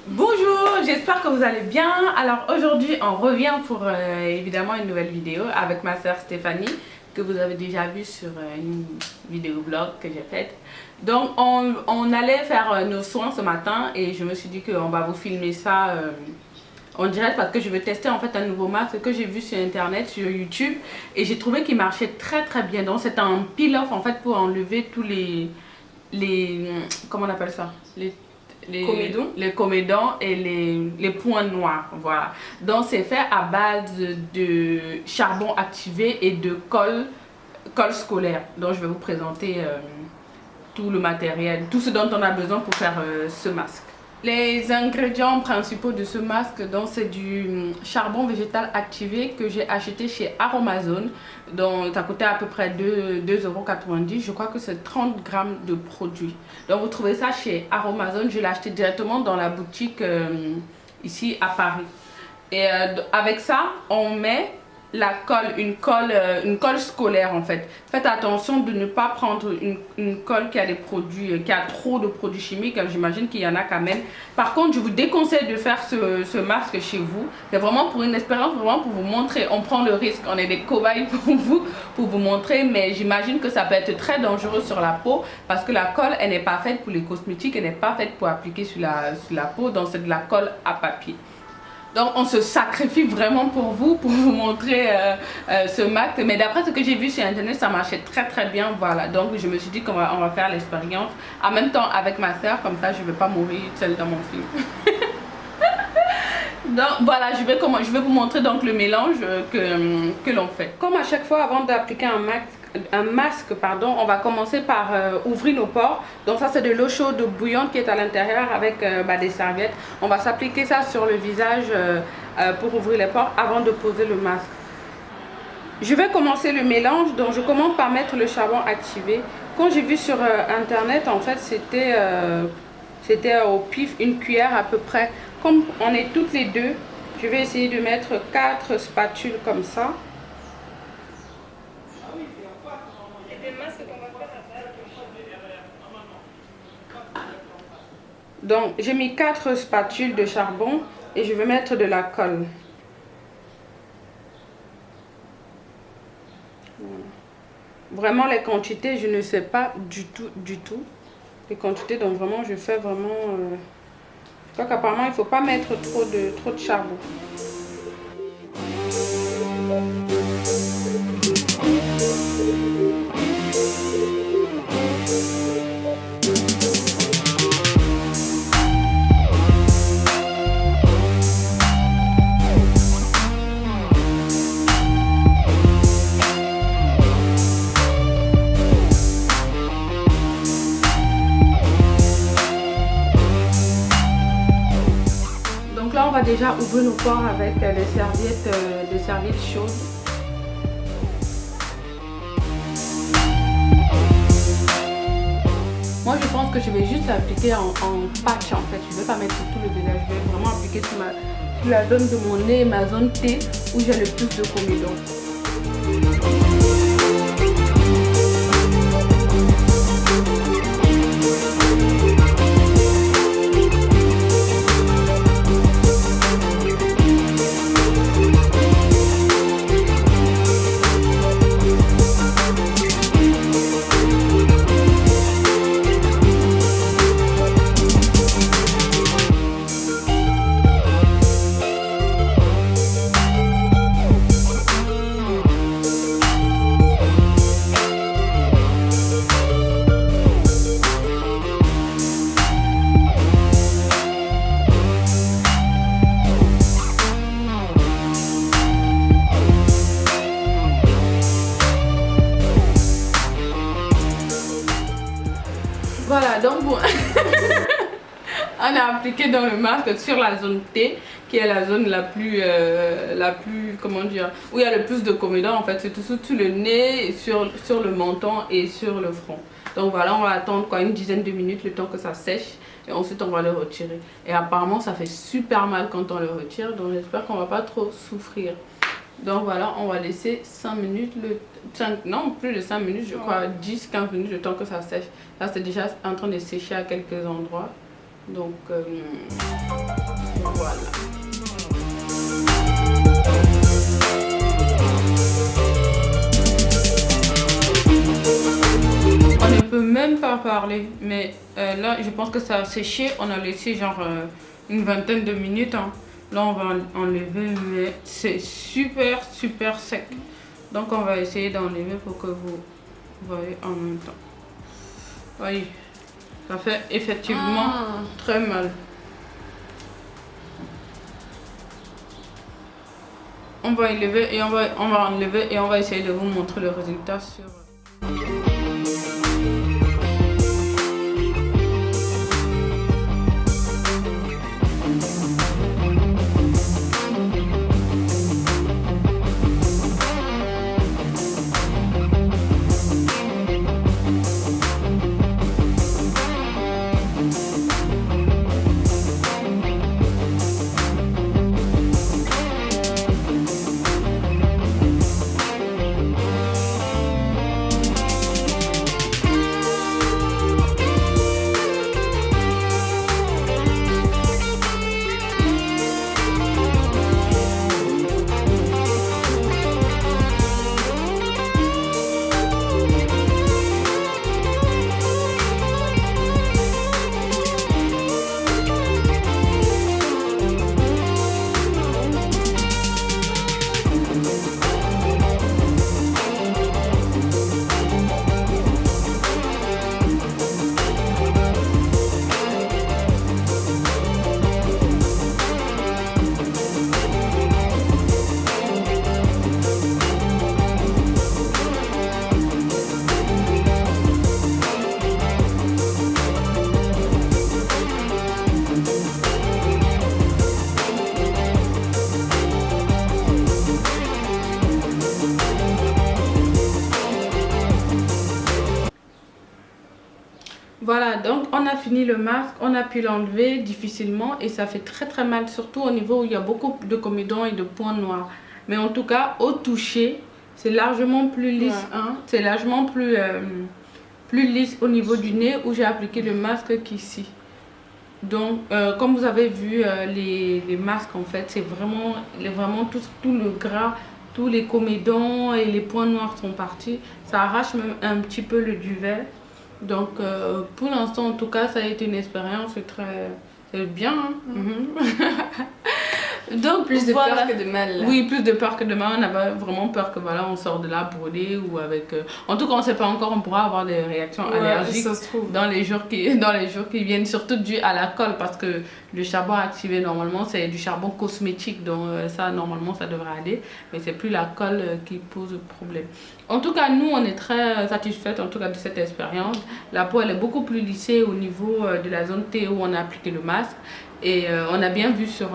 Bonjour, j'espère que vous allez bien. Alors aujourd'hui on revient pour évidemment une nouvelle vidéo avec ma soeur Stéphanie que vous avez déjà vu sur une vidéo blog que j'ai faite. Donc on allait faire nos soins ce matin et je me suis dit qu'on va vous filmer ça en direct parce que je veux tester en fait un nouveau masque que j'ai vu sur internet, sur YouTube, et j'ai trouvé qu'il marchait très bien. Donc c'est un peel-off en fait pour enlever tous les comment on appelle ça, les comédons et les points noirs, voilà. Donc c'est fait à base de charbon activé et de colle scolaire. Donc je vais vous présenter tout le matériel, tout ce dont on a besoin pour faire ce masque. Les ingrédients principaux de ce masque, donc c'est du charbon végétal activé que j'ai acheté chez Aromazone. Donc ça coûtait à peu près 2,90 €. Je crois que c'est 30 grammes de produit. Donc vous trouvez ça chez Aromazone. Je l'ai acheté directement dans la boutique ici à Paris. Et avec ça, on met la colle, une colle scolaire en fait. Faites attention de ne pas prendre une colle qui a des produits, qui a trop de produits chimiques. J'imagine qu'il y en a quand même. Par contre, je vous déconseille de faire ce masque chez vous. C'est vraiment pour une expérience, vraiment pour vous montrer. On prend le risque, on est des cobayes pour vous montrer, mais j'imagine que ça peut être très dangereux sur la peau parce que la colle, elle n'est pas faite pour les cosmétiques, elle n'est pas faite pour appliquer sur la peau. Donc c'est de la colle à papier. Donc on se sacrifie vraiment pour vous montrer ce masque. Mais d'après ce que j'ai vu sur internet, ça marchait très bien, voilà. Donc je me suis dit qu'on va faire l'expérience en même temps avec ma soeur, comme ça je ne vais pas mourir seule dans mon film. Donc voilà, je vais vous montrer donc le mélange que l'on fait. Comme à chaque fois avant d'appliquer un masque, on va commencer par ouvrir nos pores. Donc ça c'est de l'eau chaude bouillante qui est à l'intérieur avec des serviettes. On va s'appliquer ça sur le visage pour ouvrir les pores avant de poser le masque. Je vais commencer le mélange, donc je commence par mettre le charbon activé. Quand j'ai vu sur internet, en fait c'était au pif une cuillère à peu près. Comme on est toutes les deux, je vais essayer de mettre 4 spatules comme ça. Donc j'ai mis 4 spatules de charbon et je vais mettre de la colle. Vraiment les quantités, je ne sais pas du tout les quantités, donc vraiment je fais vraiment je crois qu'apparemment il ne faut pas mettre trop de charbon. Là on va déjà ouvrir nos pores avec des serviettes chaudes. Moi je pense que je vais juste l'appliquer en patch en fait. Je ne vais pas mettre sur tout le visage, je vais vraiment appliquer sur la zone de mon nez, ma zone T où j'ai le plus de comédons. Voilà, donc bon, on a appliqué dans le masque sur la zone T, qui est la zone la plus comment dire, où il y a le plus de comédons en fait, c'est tout le nez, sur le menton et sur le front. Donc voilà, on va attendre quoi, une dizaine de minutes, le temps que ça sèche, et ensuite on va le retirer. Et apparemment ça fait super mal quand on le retire, donc j'espère qu'on va pas trop souffrir. Donc voilà, on va laisser 5 minutes, non plus de 5 minutes, je crois 10-15 minutes, le temps que ça sèche. Là c'est déjà en train de sécher à quelques endroits. Donc voilà. On ne peut même pas parler, mais là je pense que ça a séché. On a laissé genre une vingtaine de minutes. Hein. Là on va enlever, mais c'est super sec. Donc on va essayer d'enlever pour que vous voyez en même temps. Voyez, ça fait effectivement très mal. On va enlever et on va enlever et on va essayer de vous montrer le résultat sur. Voilà, donc on a fini le masque, on a pu l'enlever difficilement et ça fait très mal, surtout au niveau où il y a beaucoup de comédons et de points noirs. Mais en tout cas, au toucher, c'est largement plus lisse, hein, c'est largement plus lisse au niveau du nez où j'ai appliqué le masque qu'ici. Donc, comme vous avez vu, les masques en fait, c'est vraiment tout le gras, tous les comédons et les points noirs sont partis. Ça arrache même un petit peu le duvet. Donc pour l'instant en tout cas ça a été une expérience très bien hein. Donc plus de peur que de mal là. Oui, plus de peur que de mal. On avait vraiment peur que voilà on sort de là brûlé ou avec en tout cas on sait pas encore, on pourra avoir des réactions allergiques ça se trouve. dans les jours qui viennent, surtout dû à la colle parce que le charbon activé normalement c'est du charbon cosmétique, donc ça normalement ça devrait aller, mais c'est plus la colle qui pose problème. En tout cas nous on est très satisfaite en tout cas de cette expérience. La peau elle est beaucoup plus lissée au niveau de la zone T où on a appliqué le masque. Et on a bien vu sur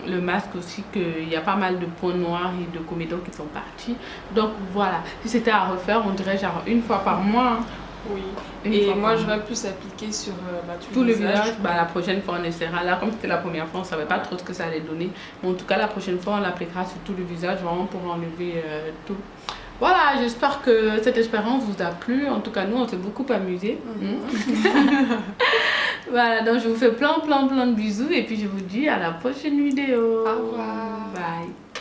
le masque aussi qu'il y a pas mal de points noirs et de comédons qui sont partis. Donc voilà, si c'était à refaire, on dirait genre une fois par mois. Hein. Oui, et moi je vais plus appliquer sur tout le visage. La prochaine fois on essaiera. Là comme c'était la première fois on ne savait pas trop ce que ça allait donner. Mais en tout cas la prochaine fois on l'appliquera sur tout le visage vraiment pour enlever tout. Voilà, j'espère que cette expérience vous a plu. En tout cas nous on s'est beaucoup amusés. Voilà, donc je vous fais plein de bisous et puis je vous dis à la prochaine vidéo. Au revoir. Bye.